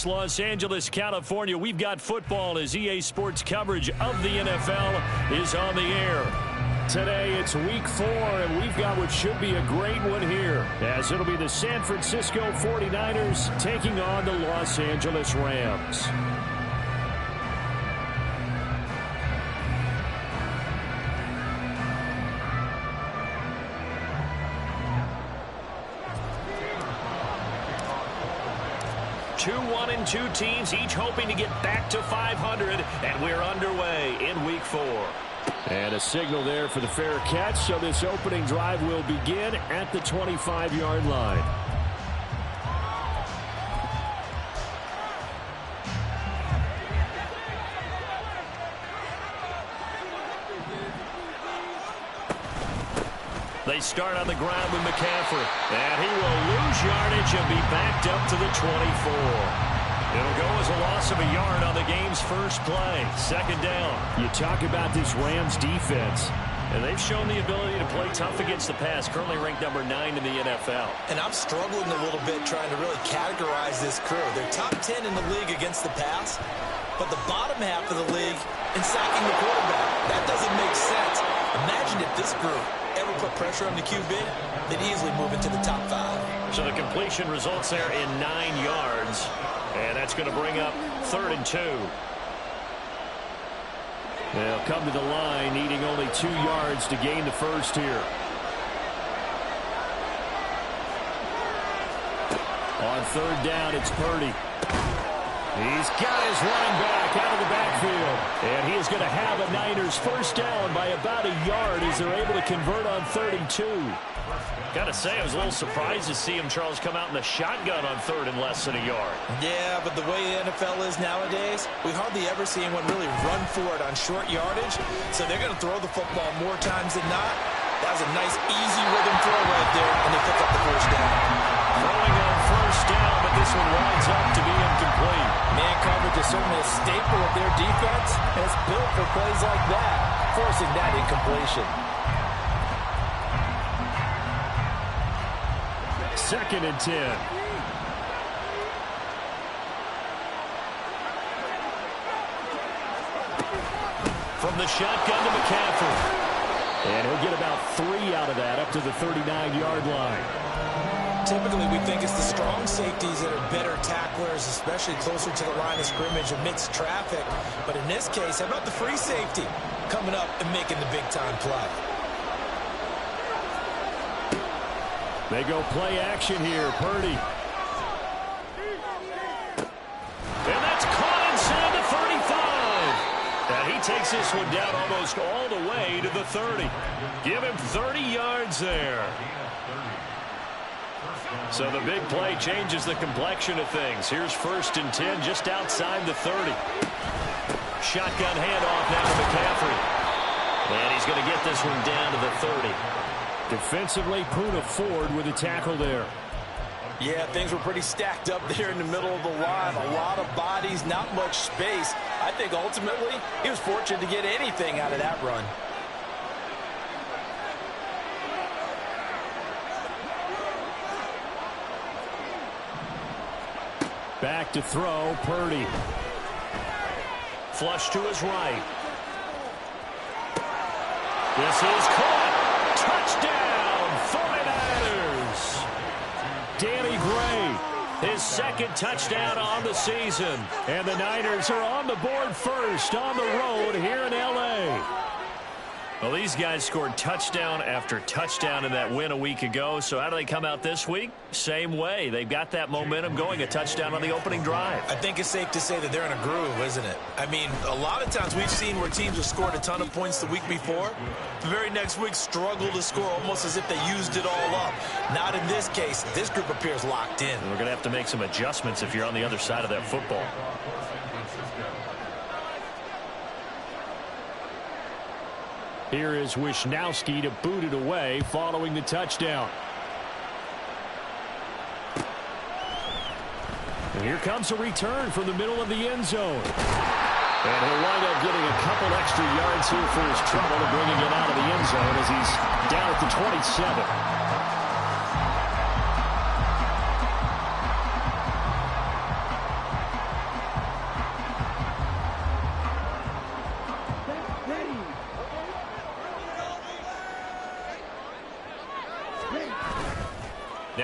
Los Angeles, California, we've got football as EA Sports coverage of the NFL is on the air. Today it's week 4, and we've got what should be a great one here, as it'll be the San Francisco 49ers taking on the Los Angeles Rams. Two 1-2 teams, each hoping to get back to 500, and we're underway in week 4. And a signal there for the fair catch, so this opening drive will begin at the 25-yard line. They start on the ground with McCaffrey, and he will lose yardage and be backed up to the 24. It'll go as a loss of a yard on the game's first play. Second down. You talk about this Rams defense, and they've shown the ability to play tough against the pass, currently ranked number 9 in the NFL. And I'm struggling a little bit trying to really categorize this crew. They're top 10 in the league against the pass, but the bottom half of the league in sacking the quarterback. That doesn't make sense. Imagine if this group ever put pressure on the QB, they'd easily move into the top 5. So the completion results there in 9 yards, and that's going to bring up 3rd and 2. They'll come to the line, needing only 2 yards to gain the first here. On 3rd down, it's Purdy. He's got his running back out of the backfield. And he is going to have a Niners first down by about a yard as they're able to convert on 3rd and 2. Got to say, I was a little surprised to see him, Charles, come out in the shotgun on 3rd and less than a yard. Yeah, but the way the NFL is nowadays, we hardly ever see anyone really run for it on short yardage. So they're going to throw the football more times than not. That was a nice, easy rhythm throw right there, and they pick up the first down. Throwing on first down, but this one winds up to be incomplete. Man coverage is certainly a staple of their defense, and it's built for plays like that, forcing that incompletion. 2nd and 10. From the shotgun to McCaffrey. And he'll get about 3 out of that up to the 39-yard line. Typically, we think it's the strong safeties that are better tacklers, especially closer to the line of scrimmage amidst traffic. But in this case, how about the free safety coming up and making the big-time play? They go play action here. Purdy. And that's caught inside the 35. And he takes this one down almost all the way to the 30. Give him 30 yards there. So the big play changes the complexion of things. Here's 1st and 10 just outside the 30. Shotgun handoff now to McCaffrey. And he's going to get this one down to the 30. Defensively, Poona Ford with a tackle there. Yeah, things were pretty stacked up there in the middle of the line. A lot of bodies, not much space. I think ultimately he was fortunate to get anything out of that run. Back to throw, Purdy. Flush to his right. This is caught. Touchdown, 49ers. Danny Gray, his 2nd touchdown on the season. And the Niners are on the board first on the road here in L.A. Well, these guys scored touchdown after touchdown in that win a week ago. So how do they come out this week? Same way. They've got that momentum going, a touchdown on the opening drive. I think it's safe to say that they're in a groove, isn't it? I mean, a lot of times we've seen where teams have scored a ton of points the week before. The very next week struggle to score almost as if they used it all up. Not in this case. This group appears locked in. We're going to have to make some adjustments if you're on the other side of that football. Here is Wishnowski to boot it away following the touchdown. And here comes a return from the middle of the end zone. And he'll wind up getting a couple extra yards here for his trouble and bringing it out of the end zone as he's down at the 27.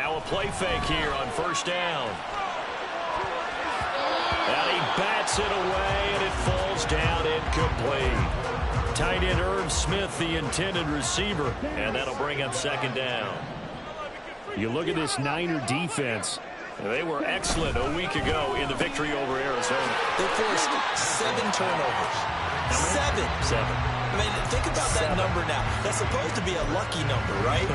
Now a play fake here on first down. And he bats it away, and it falls down incomplete. Tight end Irv Smith, the intended receiver, and that'll bring up second down. You look at this Niner defense. They were excellent a week ago in the victory over Arizona. They forced 7 turnovers. 7. I mean, think about that number now. That's supposed to be a lucky number, right?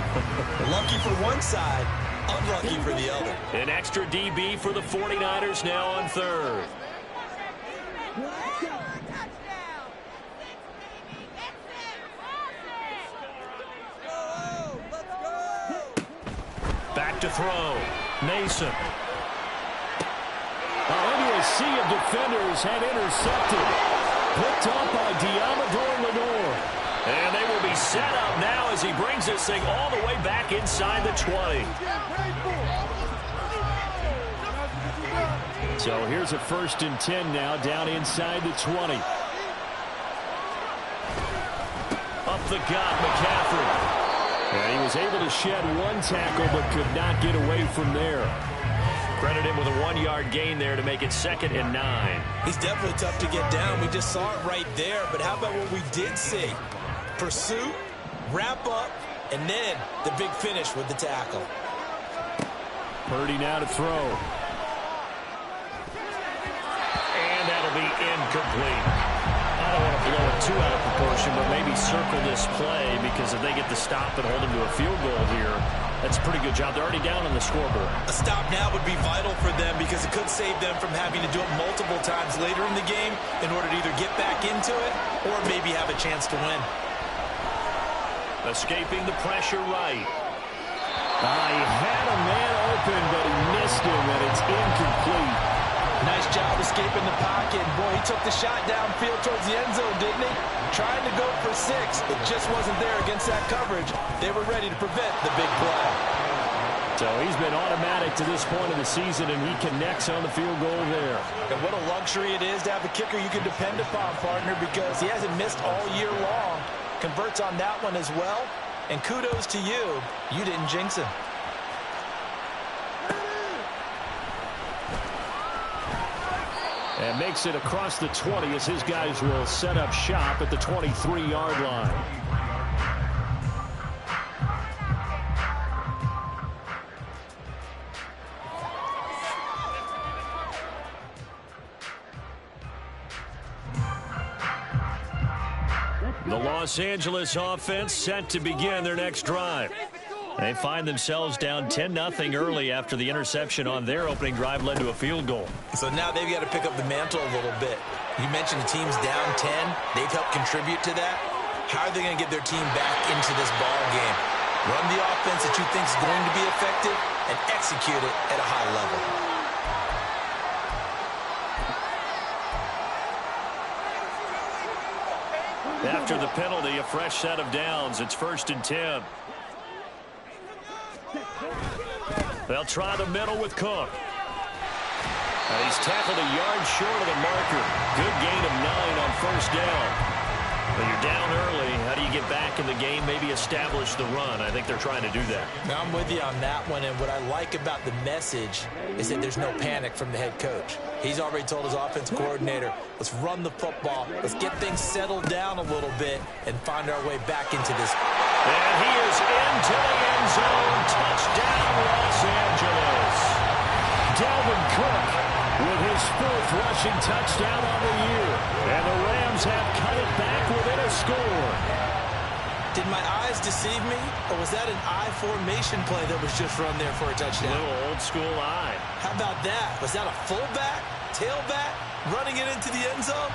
Lucky for one side, unlucky for the other. An extra DB for the 49ers now on third. Back to throw. Mason. Into a sea of defenders had intercepted. Picked up by Diamador Lenore. And they will be set up now as he brings this thing all the way back inside the 20. So here's a 1st and 10 now down inside the 20. Up the gut, McCaffrey. And he was able to shed one tackle but could not get away from there. Credit him with a 1-yard gain there to make it 2nd and 9. He's definitely tough to get down. We just saw it right there. But how about what we did see? Pursuit, wrap up, and then the big finish with the tackle. Purdy now to throw. And that'll be incomplete. I don't want to blow it too out of proportion, but maybe circle this play because if they get the stop and hold him to a field goal here, that's a pretty good job. They're already down on the scoreboard. A stop now would be vital for them because it could save them from having to do it multiple times later in the game in order to either get back into it or maybe have a chance to win. Escaping the pressure right. He had a man open, but he missed him, and it's incomplete. Nice job escaping the pocket. Boy, he took the shot downfield towards the end zone, didn't he? Trying to go for 6. It just wasn't there against that coverage. They were ready to prevent the big play. So he's been automatic to this point of the season, and he connects on the field goal there. And what a luxury it is to have a kicker you can depend upon, partner, because he hasn't missed all year long. Converts on that one as well. And kudos to you. You didn't jinx him. And makes it across the 20 as his guys will set up shop at the 23-yard line. The Los Angeles offense set to begin their next drive. They find themselves down 10-0 early after the interception on their opening drive led to a field goal. So now they've got to pick up the mantle a little bit. You mentioned the team's down 10. They've helped contribute to that. How are they going to get their team back into this ball game? Run the offense that you think is going to be effective and execute it at a high level. After the penalty, a fresh set of downs. It's 1st and 10. They'll try the middle with Cook. And he's tackled a yard short of the marker. Good gain of 9 on first down. When you're down early, how do you get back in the game, maybe establish the run? I think they're trying to do that. Now I'm with you on that one, and what I like about the message is that there's no panic from the head coach. He's already told his offense coordinator, let's run the football, let's get things settled down a little bit and find our way back into this. And he is into the end zone. Touchdown, Los Angeles. Dalvin Cook with his 4th rushing touchdown on the year. And the Rams have cut it back within a score. Did my eyes deceive me, or was that an I formation play that was just run there for a touchdown? A little old school eye. How about that? Was that a fullback, tailback, running it into the end zone?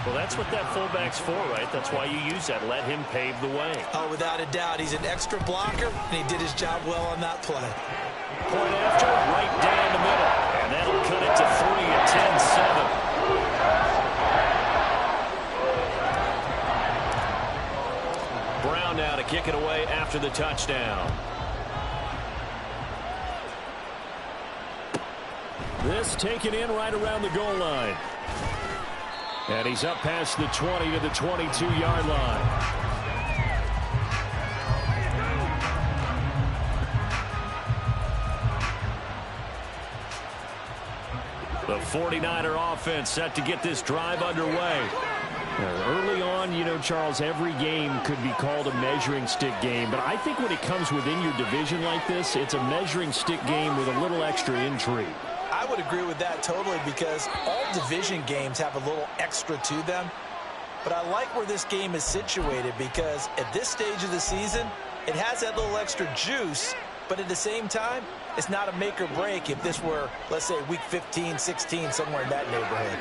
Well, that's what that fullback's for, right? That's why you use that. Let him pave the way. Oh, without a doubt. He's an extra blocker, and he did his job well on that play. Point after, right down the middle. And that'll cut it to 3 at 10-7. Brown now to kick it away after the touchdown. This taken in right around the goal line. And he's up past the 20 to the 22-yard line. The 49er offense set to get this drive underway. Early on, you know, Charles, every game could be called a measuring stick game. But I think when it comes within your division like this, it's a measuring stick game with a little extra intrigue. I would agree with that totally, because all division games have a little extra to them. But I like where this game is situated, because at this stage of the season, it has that little extra juice. But at the same time, it's not a make or break if this were, let's say, week 15, 16, somewhere in that neighborhood.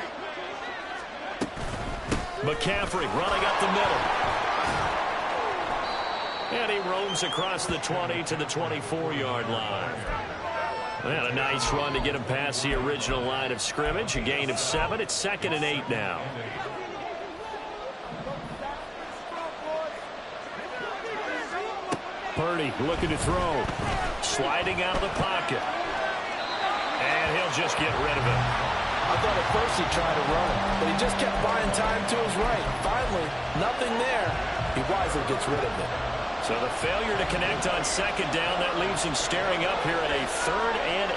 McCaffrey running up the middle. And he roams across the 20 to the 24-yard line. And a nice run to get him past the original line of scrimmage. A gain of 7. It's 2nd and 8 now. Purdy looking to throw. Sliding out of the pocket. And he'll just get rid of it. I thought at first he tried to run it, but he just kept buying time to his right. Finally, nothing there. He wisely gets rid of it. So the failure to connect on 2nd down, that leaves him staring up here at a 3rd and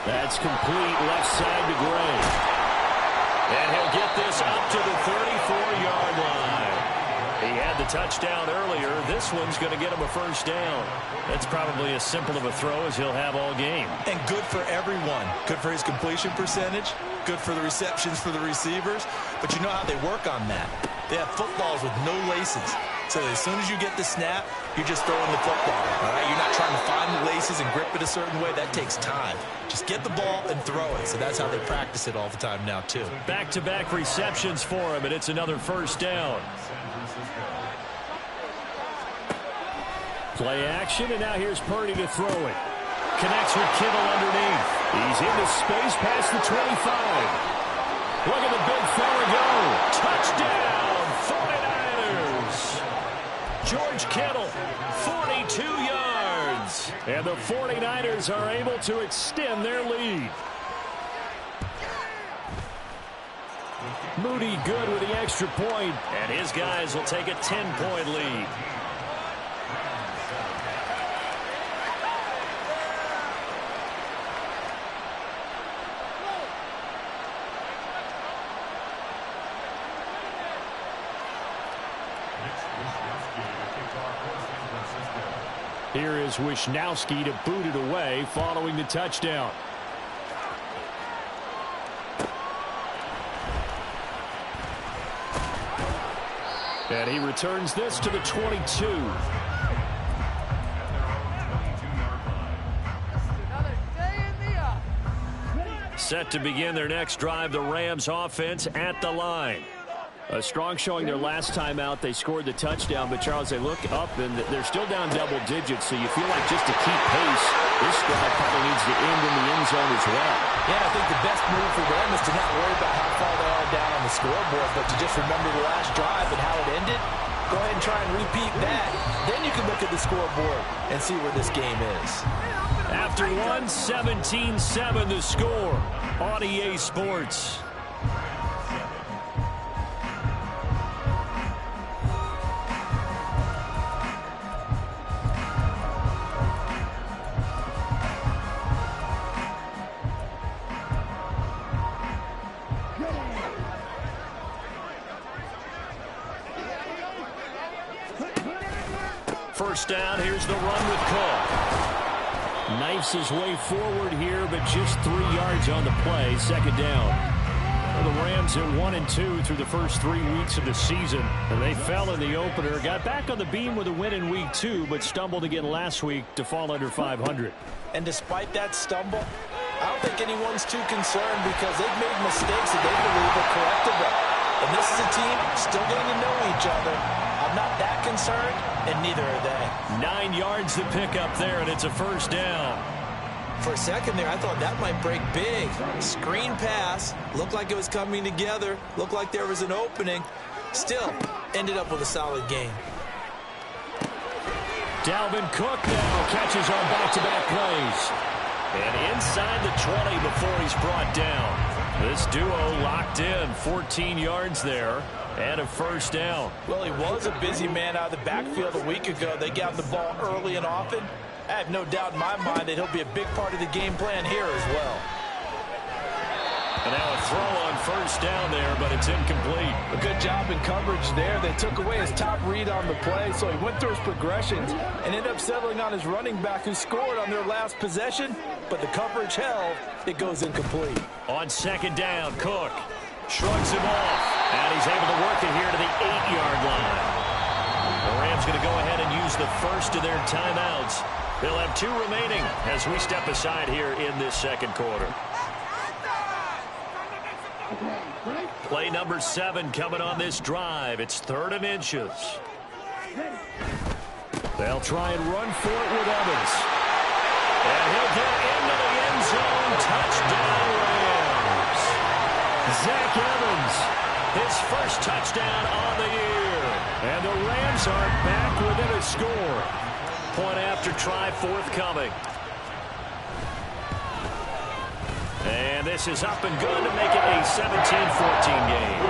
8. That's complete left side to Gray. And he'll get this up to the 34-yard line. He had the touchdown earlier. This one's going to get him a 1st down. That's probably as simple of a throw as he'll have all game. And good for everyone. Good for his completion percentage. Good for the receptions for the receivers. But you know how they work on that. They have footballs with no laces. So as soon as you get the snap, you're just throwing the football. All right? You're not trying to find the laces and grip it a certain way. That takes time. Just get the ball and throw it. So that's how they practice it all the time now, too. Back-to-back receptions for him, and it's another 1st down. Play action, and now here's Purdy to throw it. Connects with Kittle underneath. He's into space past the 25. Look at the big fella go. Touchdown, 49ers. George Kittle, 42 yards. And the 49ers are able to extend their lead. Moody good with the extra point, and his guys will take a 10-point lead. Here is Wisnowski to boot it away following the touchdown. And he returns this to the 22. Set to begin their next drive, the Rams offense at the line. A strong showing their last time out. They scored the touchdown, but, Charles, they look up, and they're still down double digits, so you feel like just to keep pace, this drive probably needs to end in the end zone as well. Yeah, I think the best move for them is to not worry about how far they are down on the scoreboard, but to just remember the last drive and how it ended. Go ahead and try and repeat that. Then you can look at the scoreboard and see where this game is. After one, 17-7 the score on EA Sports. First down, here's the run with Cook. Knifes his way forward here, but just 3 yards on the play. 2nd down. Well, the Rams at 1-2 through the first 3 weeks of the season. And they fell in the opener, got back on the beam with a win in week 2, but stumbled again last week to fall under 500. And despite that stumble, I don't think anyone's too concerned, because they've made mistakes that they believe are correctable. And this is a team still getting to know each other. I'm not that concerned, and neither are they. 9 yards to pick up there, and it's a 1st down. For a second there, I thought that might break big. Screen pass. Looked like it was coming together. Looked like there was an opening. Still, ended up with a solid game. Dalvin Cook now catches on back-to-back plays. And inside the 20 before he's brought down. This duo locked in, 14 yards there, and a 1st down. Well, he was a busy man out of the backfield a week ago. They got the ball early and often. I have no doubt in my mind that he'll be a big part of the game plan here as well. And now a throw on first down there, but it's incomplete. A good job in coverage there. They took away his top read on the play, so he went through his progressions and ended up settling on his running back who scored on their last possession, but the coverage held. It goes incomplete. On second down, Cook shrugs him off, and he's able to work it here to the 8-yard line. The Rams going to go ahead and use the first of their timeouts. They'll have 2 remaining as we step aside here in this second quarter. Play number 7 coming on this drive. It's 3rd and inches. They'll try and run for it with Evans. And he'll get into the end zone. Touchdown, Rams. Zach Evans, his first touchdown on the year. And the Rams are back within a score. Point after try forthcoming. And this is up and good to make it a 17-14 game.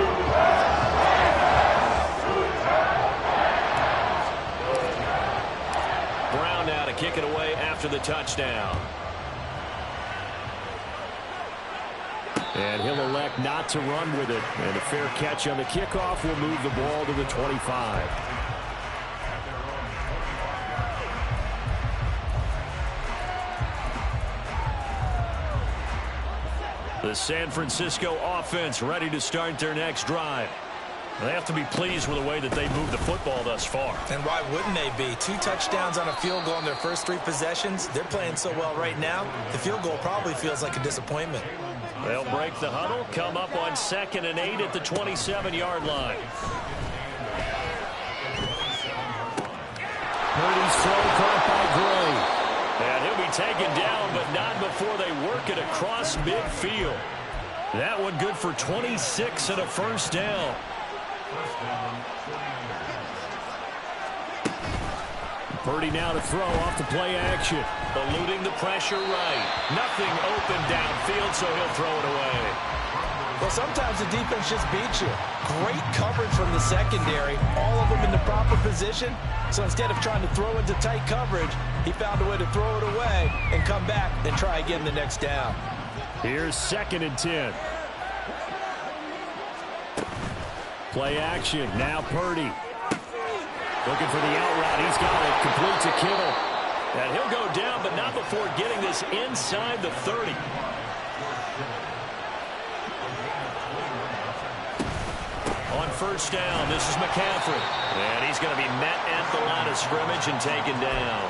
Brown now to kick it away after the touchdown. And he'll elect not to run with it. And a fair catch on the kickoff will move the ball to the 25. The San Francisco offense ready to start their next drive. They have to be pleased with the way that they moved the football thus far. And why wouldn't they be? 2 touchdowns on a field goal in their first 3 possessions. They're playing so well right now, the field goal probably feels like a disappointment. They'll break the huddle, come up on 2nd and 8 at the 27-yard line. Purdy's throw caught by Gray. And he'll be taken down, but not before they work it across midfield. That one good for 26 and a first down. Purdy now to throw off the play action. Eluding the pressure right. Nothing open downfield, so he'll throw it away. Well, sometimes the defense just beats you. Great coverage from the secondary. All of them in the proper position. So instead of trying to throw into tight coverage, he found a way to throw it away and come back and try again the next down. Here's 2nd and 10. Play action. Now Purdy. Looking for the out route. He's got it. Complete to Kittle. And he'll go down, but not before getting this inside the 30. On first down, this is McCaffrey. And he's going to be met at the line of scrimmage and taken down.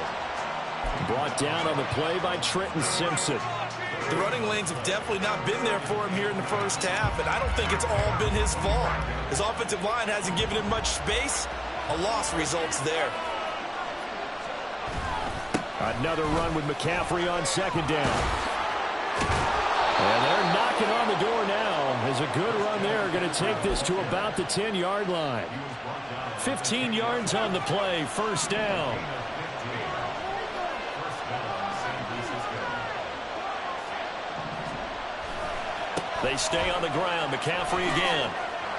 Brought down on the play by Trenton Simpson. The running lanes have definitely not been there for him here in the first half, and I don't think it's all been his fault. His offensive line hasn't given him much space. A loss results there. Another run with McCaffrey on 2nd down. And they're knocking on the door now. As a good run there, going to take this to about the 10-yard line. 15 yards on the play, first down. They stay on the ground. McCaffrey again.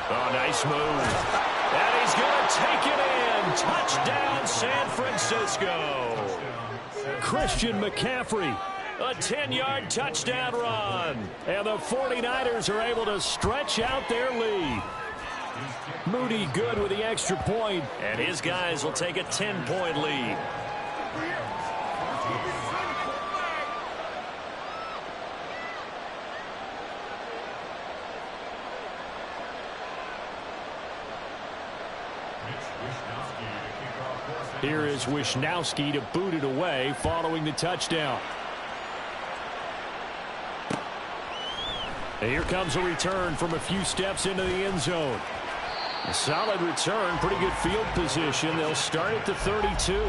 Oh, nice move. And he's going to take it in. Touchdown, San Francisco. Christian McCaffrey. A 10-yard touchdown run. And the 49ers are able to stretch out their lead. Moody good with the extra point. And his guys will take a 10-point lead. Here is Wisnowski to boot it away following the touchdown. And here comes a return from a few steps into the end zone. A solid return, pretty good field position. They'll start at the 32.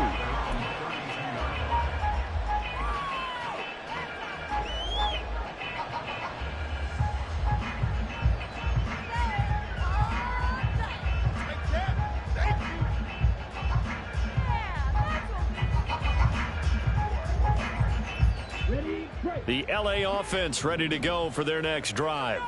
The LA offense ready to go for their next drive.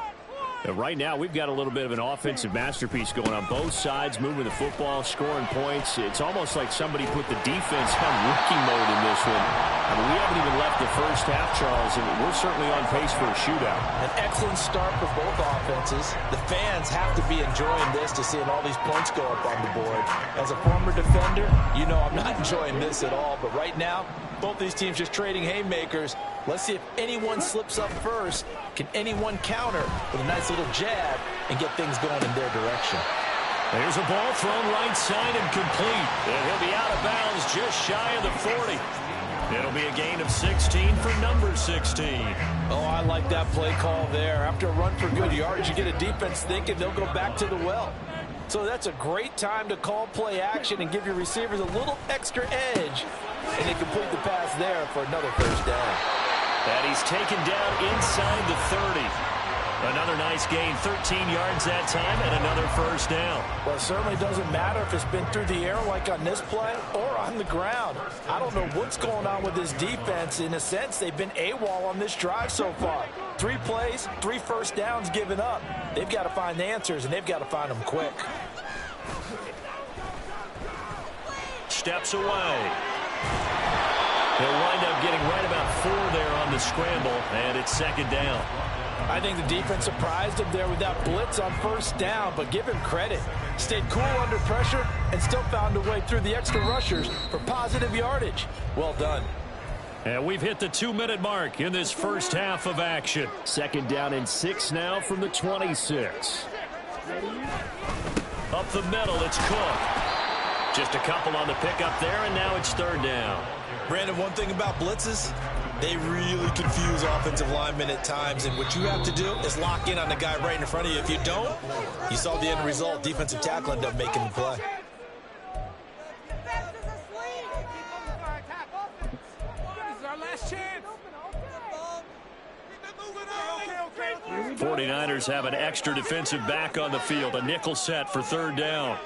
Right now, we've got a little bit of an offensive masterpiece going on both sides, moving the football, scoring points. It's almost like somebody put the defense on rookie mode in this one. I mean, we haven't even left the first half, Charles, and we're certainly on pace for a shootout. An excellent start for both offenses. The fans have to be enjoying this to seeing all these points go up on the board. As a former defender, you know I'm not enjoying this at all, but right now, both these teams just trading haymakers. Let's see if anyone slips up first. Can anyone counter with a nice little jab and get things going in their direction? There's a ball thrown right side and complete. And he'll be out of bounds just shy of the 40. It'll be a gain of 16 for number 16. Oh, I like that play call there. After a run for good yards, you get a defense thinking they'll go back to the well. So that's a great time to call play action and give your receivers a little extra edge. And they complete the pass there for another first down. And he's taken down inside the 30. Another nice gain, 13 yards that time, and another first down. Well, it certainly doesn't matter if it's been through the air like on this play or on the ground. I don't know what's going on with this defense. In a sense, they've been AWOL on this drive so far. 3 plays, 3 first downs given up. They've got to find the answers, and they've got to find them quick. Steps away. He'll wind up getting right about 4 there on the scramble, and it's second down. I think the defense surprised him there with that blitz on first down, but give him credit. Stayed cool under pressure and still found a way through the extra rushers for positive yardage. Well done. And we've hit the 2-minute mark in this first half of action. Second down and 6 now from the 26. Up the middle, it's Cook. Just a couple on the pickup there, and now it's third down. Brandon, one thing about blitzes, they really confuse offensive linemen at times, and what you have to do is lock in on the guy right in front of you. If you don't, you saw the end result. Defensive tackle ended up making the play. This is our last chance. 49ers have an extra defensive back on the field. A nickel set for third down.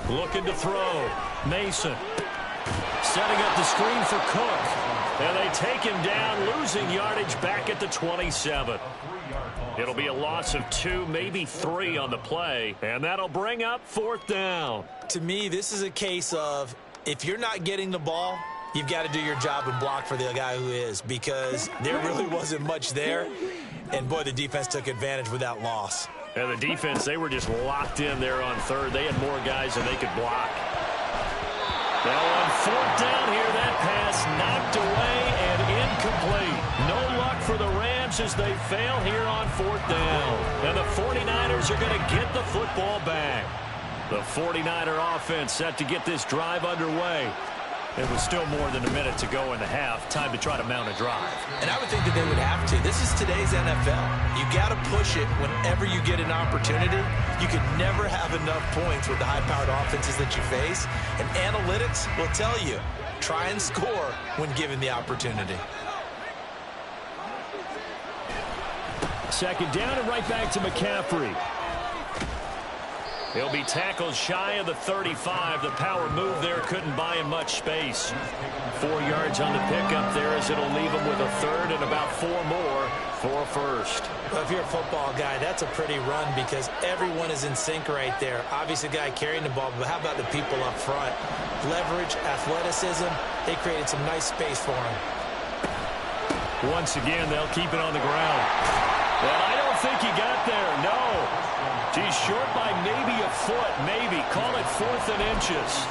Looking to throw. Mason. Setting up the screen for Cook. And they take him down, losing yardage back at the 27. It'll be a loss of 2, maybe 3 on the play. And that'll bring up fourth down. To me, this is a case of if you're not getting the ball, you've got to do your job and block for the guy who is, because there really wasn't much there. And, boy, the defense took advantage with that loss. And the defense, they were just locked in there on third. They had more guys than they could block. Now on fourth down here, that pass knocked away and incomplete. No luck for the Rams as they fail here on fourth down. And the 49ers are going to get the football back. The 49er offense set to get this drive underway. It was still more than a minute to go in the half. Time to try to mount a drive. And I would think that they would have to. This is today's NFL. You got to push it whenever you get an opportunity. You can never have enough points with the high-powered offenses that you face. And analytics will tell you, try and score when given the opportunity. Second down and right back to McCaffrey. He'll be tackled shy of the 35. The power move there couldn't buy him much space. 4 yards on the pickup there as it'll leave him with a third and about 4 more for a first. Well, if you're a football guy, that's a pretty run because everyone is in sync right there. Obviously, the guy carrying the ball, but how about the people up front? Leverage, athleticism, they created some nice space for him. Once again, they'll keep it on the ground. Well, I don't think he got there, no. He's short by maybe a foot, maybe. Call it 4th and inches.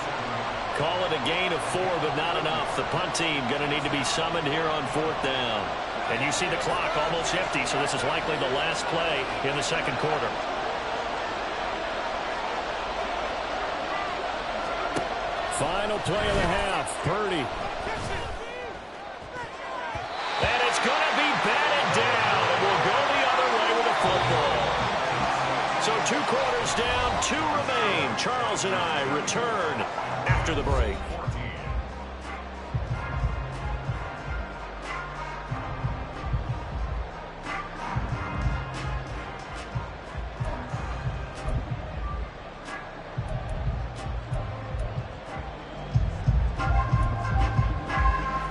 Call it a gain of 4, but not enough. The punt team going to need to be summoned here on fourth down. And you see the clock almost empty, so this is likely the last play in the second quarter. Final play of the half. Purdy. And it's going to be batted down. And we'll go the other way with the football. So 2 quarters down, 2 remain. Charles and I return after the break.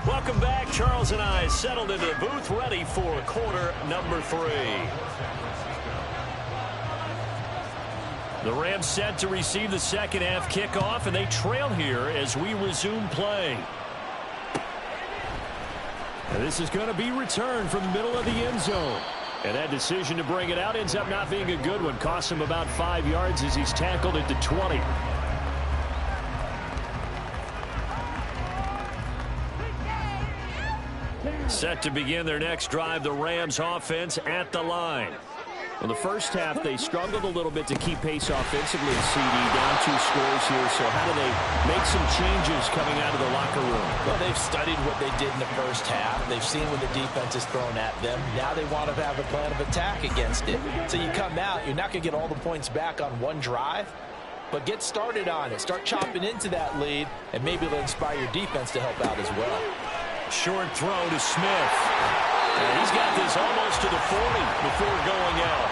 Welcome back. Charles and I settled into the booth ready for quarter number 3. The Rams set to receive the second half kickoff, and they trail here as we resume play. And this is going to be returned from the middle of the end zone. And that decision to bring it out ends up not being a good one. Costs him about 5 yards as he's tackled at the 20. Set to begin their next drive, the Rams offense at the line. In the first half, they struggled a little bit to keep pace offensively, CD, down 2 scores here. So how do they make some changes coming out of the locker room? Well, they've studied what they did in the first half. They've seen what the defense is thrown at them. Now they want to have a plan of attack against it. So you come out, you're not going to get all the points back on one drive, but get started on it. Start chopping into that lead, and maybe it'll inspire your defense to help out as well. Short throw to Smith. And he's got this almost to the 40 before going out.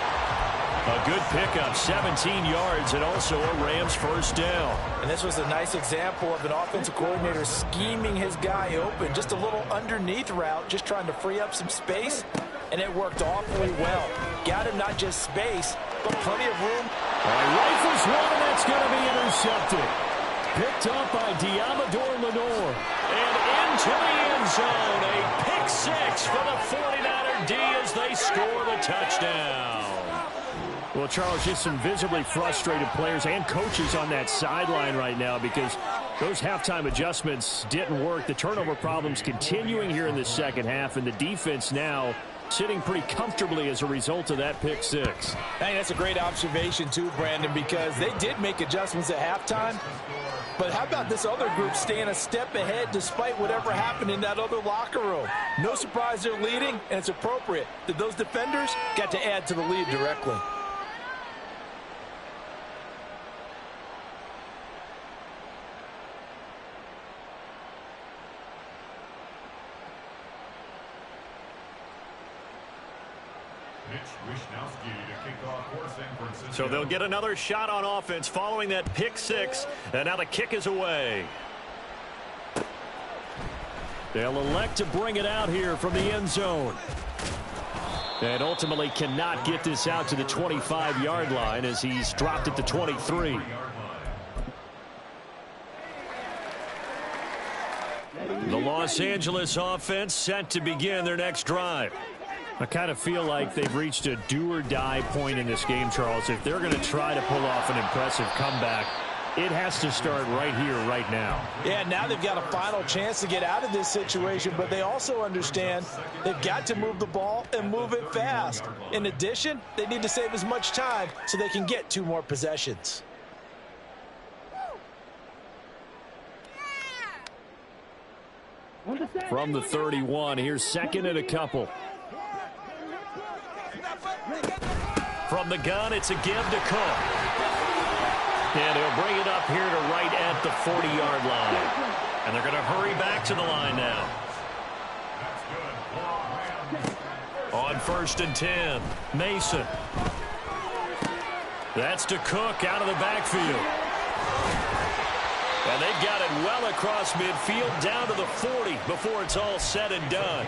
A good pickup, 17 yards, and also a Rams first down. And this was a nice example of an offensive coordinator scheming his guy open. Just a little underneath route, just trying to free up some space, and it worked awfully well. Got him not just space, but plenty of room. Rifles one, and that's going to be intercepted. Picked up by Diamador Lenore. And into the end zone. A pick six for the 49er D as they score the touchdown. Well, Charles, just some visibly frustrated players and coaches on that sideline right now because those halftime adjustments didn't work. The turnover problems continuing here in the second half, and the defense now sitting pretty comfortably as a result of that pick six. Hey, that's a great observation too, Brandon, because they did make adjustments at halftime. But how about this other group staying a step ahead despite whatever happened in that other locker room? No surprise they're leading, and it's appropriate that those defenders got to add to the lead directly. So they'll get another shot on offense following that pick six, and now the kick is away. They'll elect to bring it out here from the end zone. And ultimately cannot get this out to the 25-yard line as he's dropped at the 23. The Los Angeles offense set to begin their next drive. I kind of feel like they've reached a do-or-die point in this game, Charles. If they're going to try to pull off an impressive comeback, it has to start right here, right now. Yeah, now they've got a final chance to get out of this situation, but they also understand they've got to move the ball and move it fast. In addition, they need to save as much time so they can get 2 more possessions. From the 31, here's second and a couple. From the gun, it's a give to Cook. And he'll bring it up here to right at the 40-yard line. And they're going to hurry back to the line now. On 1st and 10, Mason. That's to Cook out of the backfield. And they've got it well across midfield down to the 40 before it's all said and done.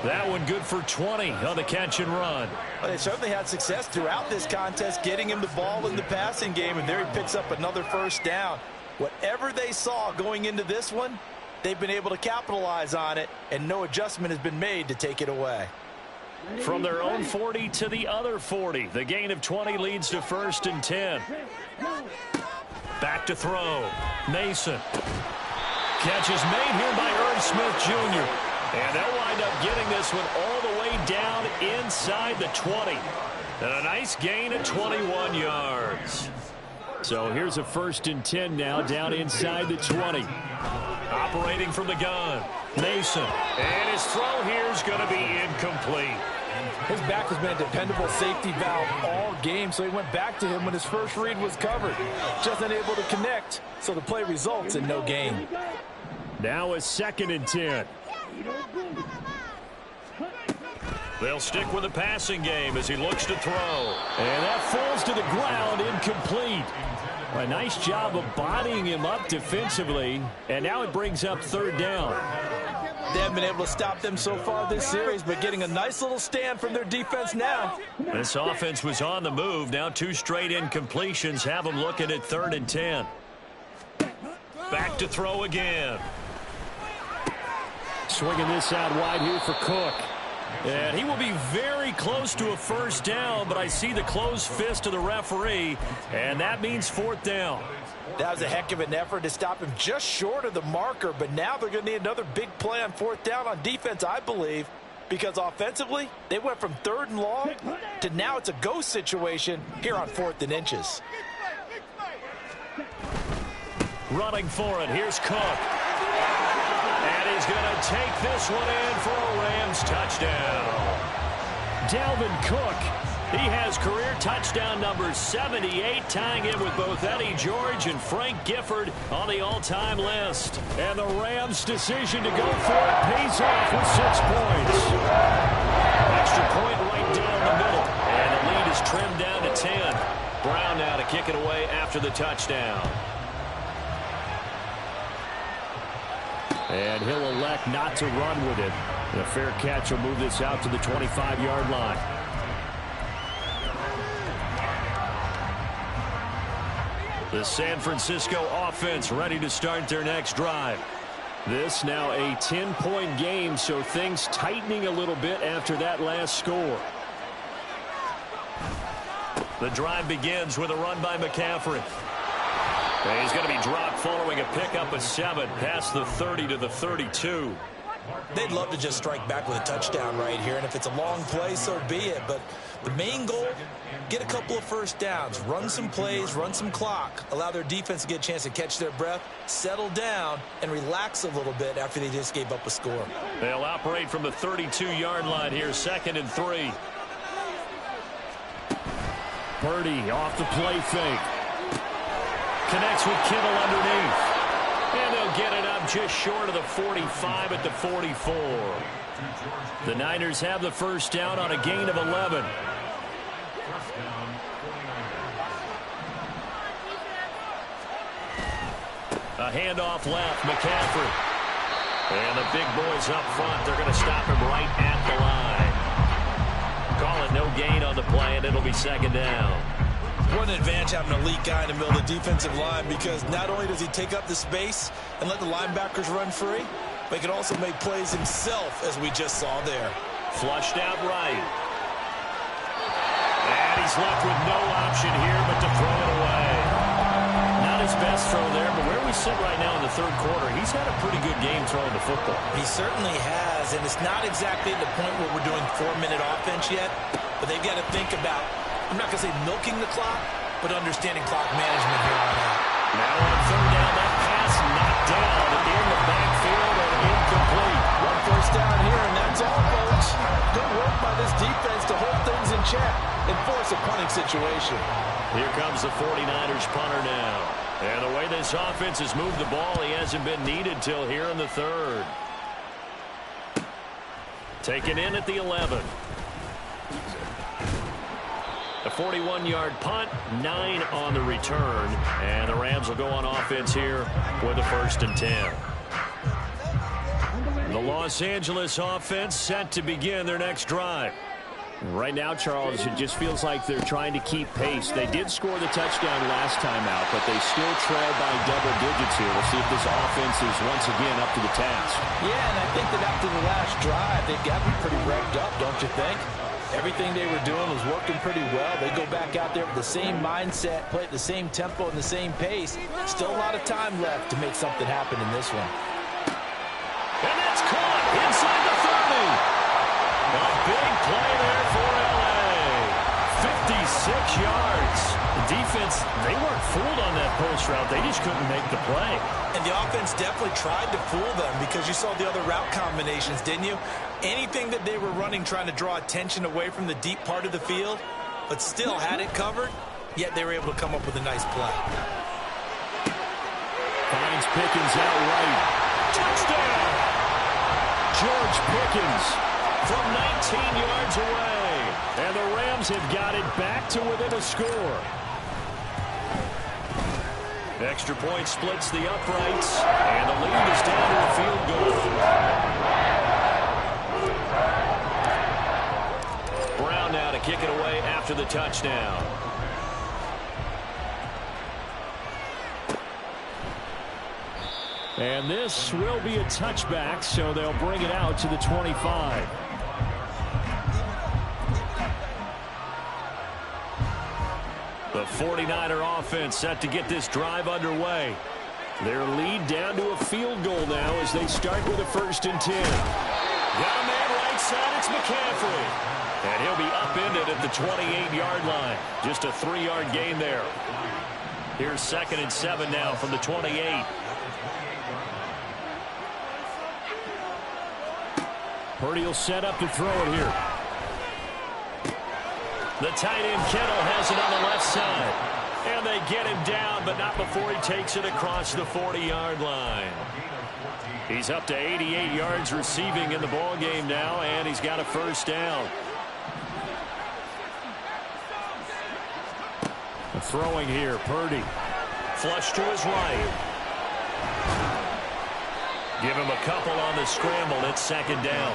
That one good for 20 on the catch and run. Well, they certainly had success throughout this contest getting him the ball in the passing game, and there he picks up another first down. Whatever they saw going into this one, they've been able to capitalize on it, and no adjustment has been made to take it away. From their own 40 to the other 40, the gain of 20 leads to 1st and 10. Back to throw. Mason. Catch is made here by Irv Smith Jr. And they'll wind up getting this one all the way down inside the 20. And a nice gain of 21 yards. So here's a 1st and 10 now down inside the 20. Operating from the gun. Mason. And his throw here is going to be incomplete. His back has been a dependable safety valve all game, so he went back to him when his first read was covered. Just unable to connect, so the play results in no gain. Now a 2nd and 10. They'll stick with the passing game as he looks to throw. And that falls to the ground, incomplete. A nice job of bodying him up defensively, and now it brings up 3rd down. They haven't been able to stop them so far this series, but getting a nice little stand from their defense now. This offense was on the move. Now 2 straight incompletions have them looking at 3rd and 10. Back to throw again. Swinging this out wide here for Cook. And he will be very close to a first down, but I see the closed fist of the referee, and that means 4th down. That was a heck of an effort to stop him just short of the marker, but now they're going to need another big play on 4th down on defense, I believe, because offensively, they went from 3rd and long to now it's a go situation here on 4th and inches. Running for it, here's Cook. And he's going to take this one in for a Rams touchdown. Dalvin Cook. He has career touchdown number 78, tying it with both Eddie George and Frank Gifford on the all-time list. And the Rams' decision to go for it pays off with 6 points. Extra point right down the middle. And the lead is trimmed down to 10. Brown now to kick it away after the touchdown. And he'll elect not to run with it. And a fair catch will move this out to the 25-yard line. The San Francisco offense ready to start their next drive. This now a 10-point game, so things tightening a little bit after that last score. The drive begins with a run by McCaffrey. And he's going to be dropped following a pickup of 7 past the 30 to the 32. They'd love to just strike back with a touchdown right here, and if it's a long play, so be it. But the main goal, get a couple of first downs, run some plays, run some clock, allow their defense to get a chance to catch their breath, settle down, and relax a little bit after they just gave up a score. They'll operate from the 32-yard line here, 2nd and 3. Purdy off the play fake. Connects with Kittle underneath. And they'll get it up just short of the 45 at the 44. The Niners have the first down on a gain of 11. A handoff left, McCaffrey. And the big boys up front, they're going to stop him right at the line. Call it no gain on the play, and it'll be 2nd down. What an advantage having an elite guy in the middle of the defensive line, because not only does he take up the space and let the linebackers run free, but he can also make plays himself, as we just saw there. Flushed out right. And he's left with no option here but to throw it away. Not his best throw there, but where we sit right now in the 3rd quarter, he's had a pretty good game throwing the football. He certainly has, and it's not exactly at the point where we're doing 4-minute offense yet, but they've got to think about, I'm not going to say milking the clock, but understanding clock management here on out. Now on 3rd down, that pass knocked down in the backfield and incomplete. One first down here, and that's all, folks. Good work by this defense to hold things in check and force a punting situation. Here comes the 49ers punter now. And the way this offense has moved the ball, he hasn't been needed till here in the 3rd. Taken in at the 11. A 41-yard punt, 9 on the return, and the Rams will go on offense here with a 1st and 10. The Los Angeles offense set to begin their next drive. Right now, Charles, it just feels like they're trying to keep pace. They did score the touchdown last time out, but they still trail by double digits here. We'll see if this offense is once again up to the task. Yeah, and I think that after the last drive, they've got to be pretty revved up, don't you think? Everything they were doing was working pretty well. They go back out there with the same mindset, play at the same tempo and the same pace. Still a lot of time left to make something happen in this one. And that's caught inside the 30. A big play there for L.A. 56 yards. The defense, they weren't fooled on that post route. They just couldn't make the play. And the offense definitely tried to fool them, because you saw the other route combinations, didn't you? Anything that they were running trying to draw attention away from the deep part of the field, but still had it covered, yet they were able to come up with a nice play. Finds Pickens out right. Touchdown! George Pickens from 19 yards away. And the Rams have got it back to within a score. Extra point splits the uprights, and the lead is down to a field goal. Brown now to kick it away after the touchdown. And this will be a touchback, so they'll bring it out to the 25. The 49er offense set to get this drive underway. Their lead down to a field goal now as they start with a 1st and 10. Got a man right side, it's McCaffrey. And he'll be upended at the 28-yard line. Just a 3-yard gain there. Here's 2nd and 7 now from the 28. Purdy will set up to throw it here. The tight end Kittle has it on the left side. And they get him down, but not before he takes it across the 40-yard line. He's up to 88 yards receiving in the ball game now, and he's got a 1st down. Throwing here, Purdy. Flush to his right. Give him a couple on the scramble. It's 2nd down.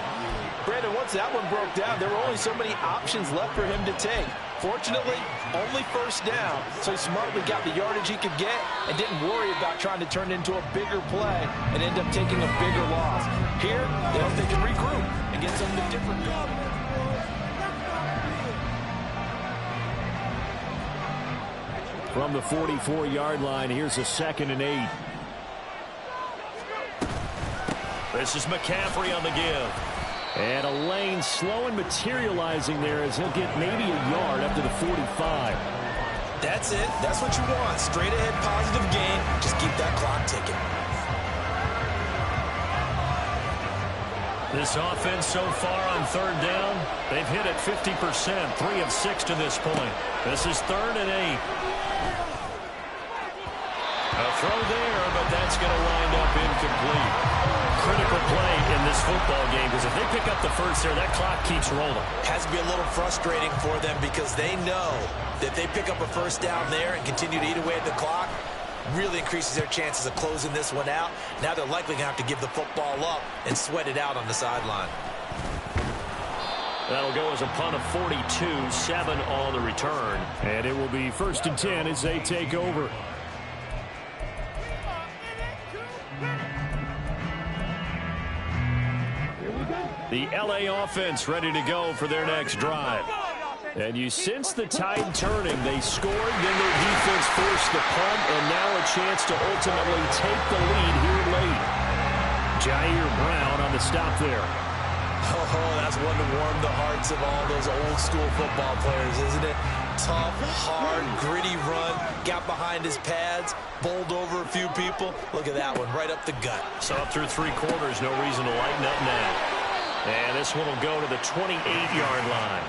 Brandon, once that one broke down, there were only so many options left for him to take. Fortunately, only 1st down, so he smartly got the yardage he could get and didn't worry about trying to turn it into a bigger play and end up taking a bigger loss. Here, they hope they can regroup and get something different going. From the 44-yard line, here's a 2nd and 8. This is McCaffrey on the give. And a lane slow and materializing there as he'll get maybe a yard up to the 45. That's it. That's what you want. Straight ahead positive gain. Just keep that clock ticking. This offense so far on 3rd down, they've hit it 50%, 3 of 6 to this point. This is 3rd and 8. A throw there, but that's going to wind up incomplete. Critical play in this football game because if they pick up the 1st there, that clock keeps rolling. Has to be a little frustrating for them because they know that they pick up a 1st down there and continue to eat away at the clock, really increases their chances of closing this one out. Now they're likely going to have to give the football up and sweat it out on the sideline. That'll go as a punt of 42, 7 on the return. And it will be 1st and 10 as they take over. The LA offense ready to go for their next drive. And you sense the tide turning. They scored, then their defense forced the punt, and now a chance to ultimately take the lead here late. Jair Brown on the stop there. Oh, that's one to warm the hearts of all those old school football players, isn't it? Tough, hard, gritty run, got behind his pads, bowled over a few people. Look at that one, right up the gut. So up through 3 quarters, no reason to lighten up now. And this one will go to the 28-yard line.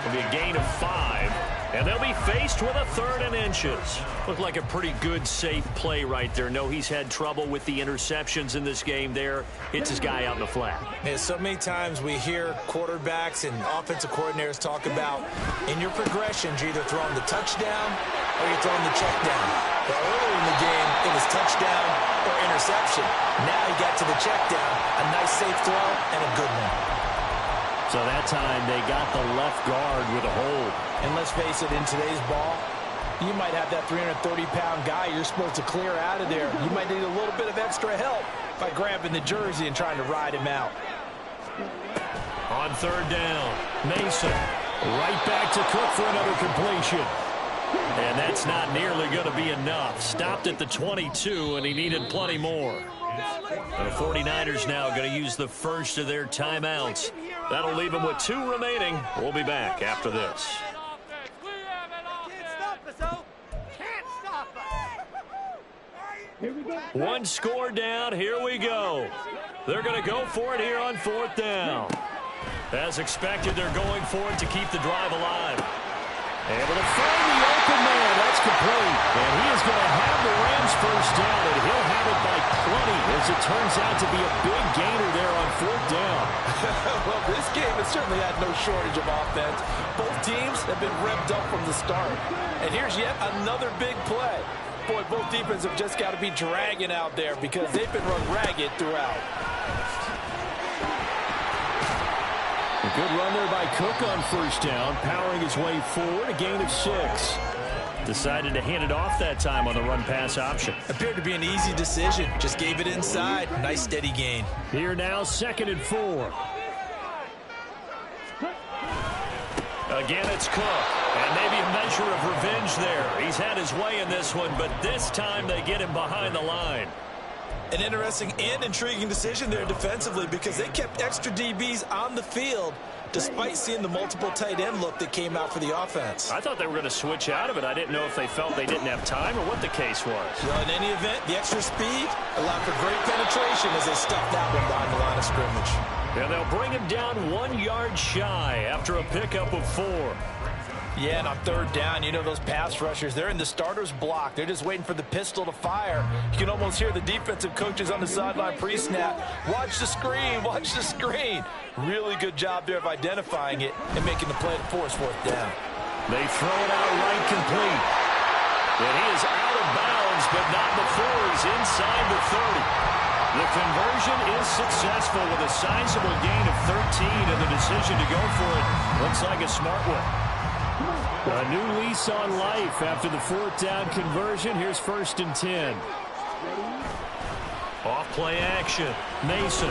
It'll be a gain of 5. And they'll be faced with a 3rd and inches. Looked like a pretty good, safe play right there. No, he's had trouble with the interceptions in this game there. Hits his guy out in the flat. Yeah, so many times we hear quarterbacks and offensive coordinators talk about in your progressions, you're either throwing the touchdown or you're throwing the check down. Well, earlier in the game, it was touchdown or interception. Now he got to the check down. A nice, safe throw and a good one. So that time they got the left guard with a hold. And let's face it, in today's ball, you might have that 330-pound guy you're supposed to clear out of there. You might need a little bit of extra help by grabbing the jersey and trying to ride him out. On 3rd down, Mason right back to Cook for another completion. And that's not nearly going to be enough. Stopped at the 22, and he needed plenty more. The 49ers now going to use the first of their timeouts. That'll leave them with 2 remaining. We'll be back after this. One score down. Here we go. They're going to go for it here on 4th down. As expected, they're going for it to keep the drive alive. Able to find the open man. That's complete. And he is going to have the Rams first down, and he'll have it by plenty as it turns out to be a big gainer there on 4th down. Well, this game has certainly had no shortage of offense. Both teams have been revved up from the start. And here's yet another big play. Boy, both defenses have just got to be dragging out there because they've been run ragged throughout. A good run there by Cook on first down, powering his way forward, a gain of 6. Decided to hand it off that time on the run-pass option. Appeared to be an easy decision. Just gave it inside. Nice, steady gain. Here now, 2nd and 4. Again, it's Cook. And maybe a measure of revenge there. He's had his way in this one, but this time they get him behind the line. An interesting and intriguing decision there defensively because they kept extra DBs on the field despite seeing the multiple tight end look that came out for the offense. I thought they were going to switch out of it. I didn't know if they felt they didn't have time or what the case was. Well, in any event, the extra speed allowed for great penetration as they stuffed that one behind the line of scrimmage. And they'll bring him down 1 yard shy after a pickup of 4. Yeah, and on 3rd down, you know those pass rushers, they're in the starter's block. They're just waiting for the pistol to fire. You can almost hear the defensive coaches on the sideline pre-snap. Watch the screen, watch the screen. Really good job there of identifying it and making the play to force 4th down. They throw it out right complete. And he is out of bounds, but not before he's inside the 30. The conversion is successful with a sizable gain of 13, and the decision to go for it looks like a smart one. A new lease on life after the 4th down conversion. Here's 1st and 10. Off play action. Mason.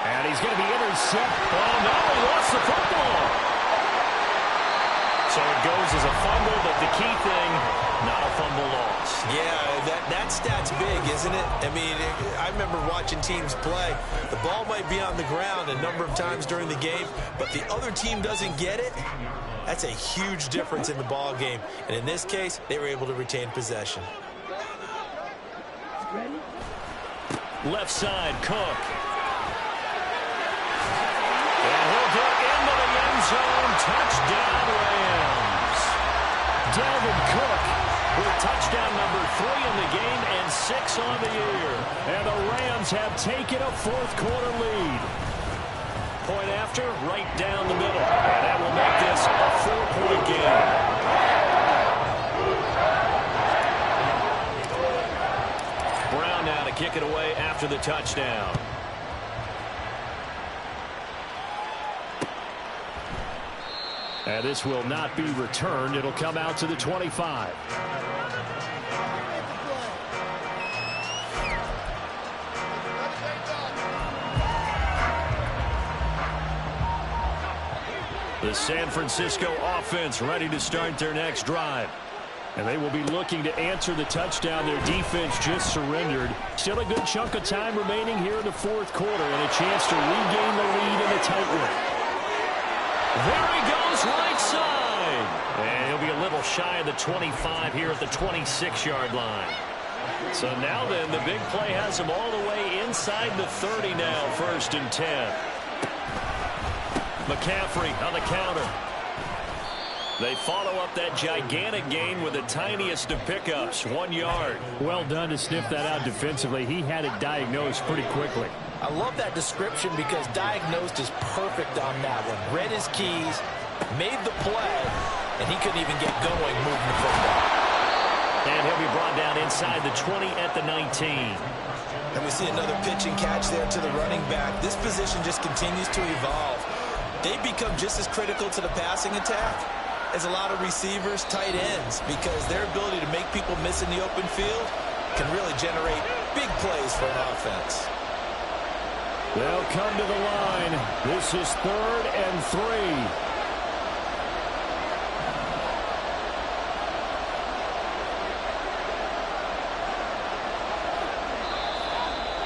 And he's going to be intercepted. Oh, no, he lost the football. So it goes as a fumble, but the key thing, not a fumble loss. Yeah, that stat's big, isn't it? I mean, I remember watching teams play. The ball might be on the ground a number of times during the game, but the other team doesn't get it. That's a huge difference in the ball game. And in this case, they were able to retain possession. Left side, Cook. And he'll get into the end zone. Touchdown, Rams. Dalvin Cook with touchdown number 3 in the game and 6 on the year. And the Rams have taken a 4th quarter lead. Point after, right down the middle. And that will make this a 4-point game. Brown now to kick it away after the touchdown. And this will not be returned. It'll come out to the 25. The San Francisco offense ready to start their next drive. And they will be looking to answer the touchdown their defense just surrendered. Still a good chunk of time remaining here in the 4th quarter and a chance to regain the lead in a tight one. There he goes, right side. And he'll be a little shy of the 25 here at the 26-yard line. So now then, the big play has him all the way inside the 30 now, 1st and 10. McCaffrey on the counter. They follow up that gigantic gain with the tiniest of pickups, 1 yard. Well done to sniff that out defensively. He had it diagnosed pretty quickly. I love that description because diagnosed is perfect on that one. Read his keys, made the play, and he couldn't even get going moving the football. And he'll be brought down inside the 20 at the 19. And we see another pitch and catch there to the running back. This position just continues to evolve. They become just as critical to the passing attack as a lot of receivers, tight ends, because their ability to make people miss in the open field can really generate big plays for an offense. They'll come to the line. This is 3rd and 3.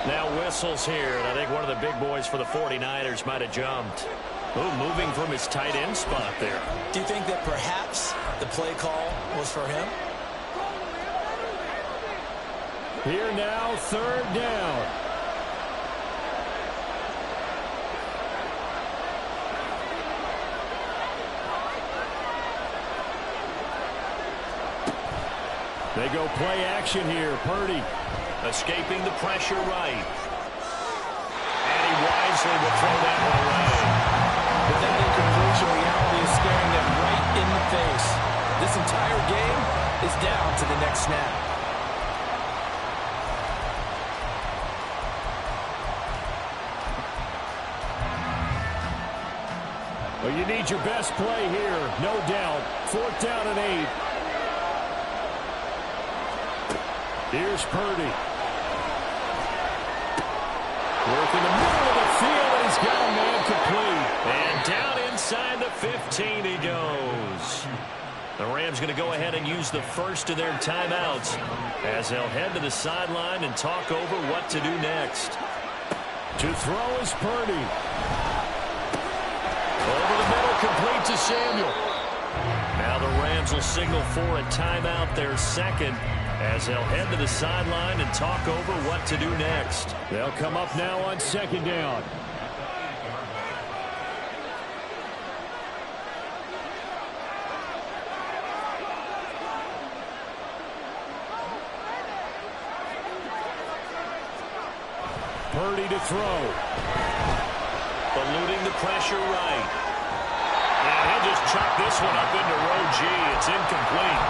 Now whistles here, and I think one of the big boys for the 49ers might have jumped. Ooh, moving from his tight end spot there. Do you think that perhaps the play call was for him? Here now, 3rd down. They go play action here. Purdy escaping the pressure right. And he wisely will throw that one away. But then the conversion reality is staring them right in the face. This entire game, is down to the next snap. Well, you need your best play here, no doubt. 4th down and 8. Here's Purdy. Work in the middle of the field, and he's got a man complete. And down inside the 15 he goes. The Rams going to go ahead and use the first of their timeouts as they'll head to the sideline and talk over what to do next. To throw is Purdy. Over the middle, complete to Samuel. Now the Rams will signal for a timeout, their second, as they'll head to the sideline and talk over what to do next. They'll come up now on 2nd down. Purdy to throw. Eluding the pressure right. And he'll just chuck this one up into row G. It's incomplete.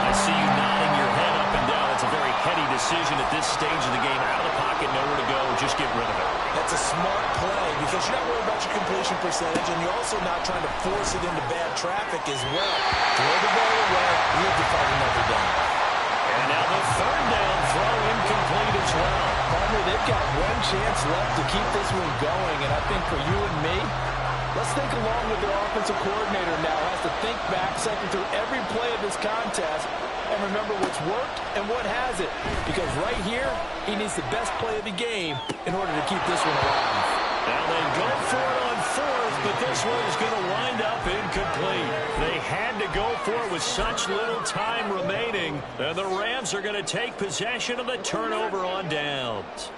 I see you nodding your head up and down. It's a very heady decision at this stage of the game. Out of the pocket, nowhere to go. Just get rid of it. That's a smart play because you're not worried about your completion percentage, and you're also not trying to force it into bad traffic as well. Throw the ball away, live to fight another down. And now the 3rd down throw incomplete as well. Partner, they've got one chance left to keep this one going, and I think for you and me, let's think along with their offensive coordinator now. Has to think back, cycle through every play of this contest, and remember what's worked and what hasn't. Because right here, he needs the best play of the game in order to keep this one alive. Now they go for it on 4th, but this one is going to wind up incomplete. They had to go for it with such little time remaining, and the Rams are going to take possession of the turnover on downs.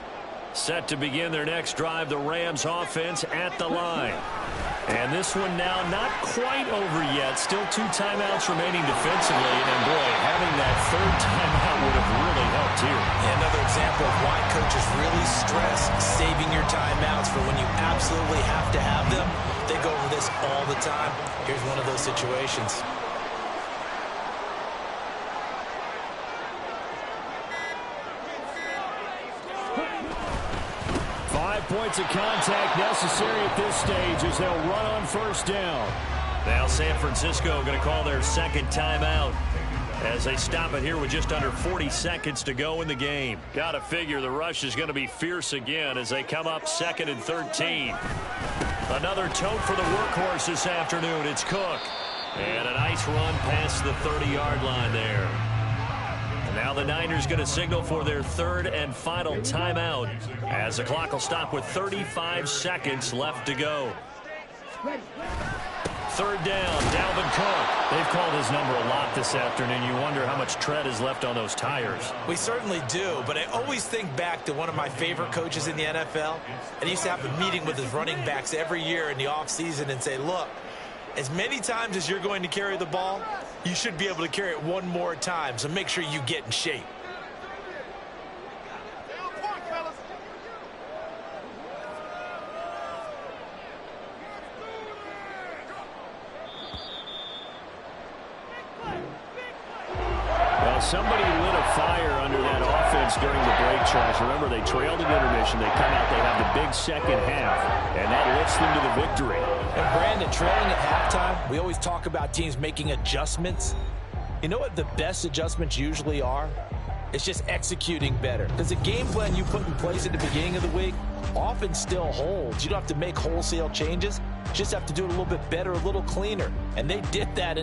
Set to begin their next drive, the Rams offense at the line. And this one now not quite over yet. Still 2 timeouts remaining defensively. And boy, having that 3rd timeout would have really helped here. Yeah, another example of why coaches really stress saving your timeouts for when you absolutely have to have them. They go over this all the time. Here's one of those situations. 5 points of contact necessary at this stage as they'll run on 1st down. Now San Francisco going to call their 2nd timeout as they stop it here with just under 40 seconds to go in the game. Got to figure the rush is going to be fierce again as they come up 2nd and 13. Another tote for the workhorse this afternoon. It's Cook. And a nice run past the 30-yard line there. Now the Niners going to signal for their 3rd and final timeout as the clock will stop with 35 seconds left to go. 3rd down, Dalvin Cook. They've called his number a lot this afternoon. You wonder how much tread is left on those tires. We certainly do, but I always think back to one of my favorite coaches in the NFL. And he used to have a meeting with his running backs every year in the offseason and say, look, as many times as you're going to carry the ball, you should be able to carry it one more time, so make sure you get in shape. Well, somebody lit a fire under that offense during the break, Charles. Remember, they trailed at intermission. They come out, they have the big second half, and that lifts them to the victory. And Brandon, trailing at halftime, we always talk about teams making adjustments. You know what the best adjustments usually are? It's just executing better. Because the game plan you put in place at the beginning of the week often still holds. You don't have to make wholesale changes. You just have to do it a little bit better, a little cleaner. And they did that in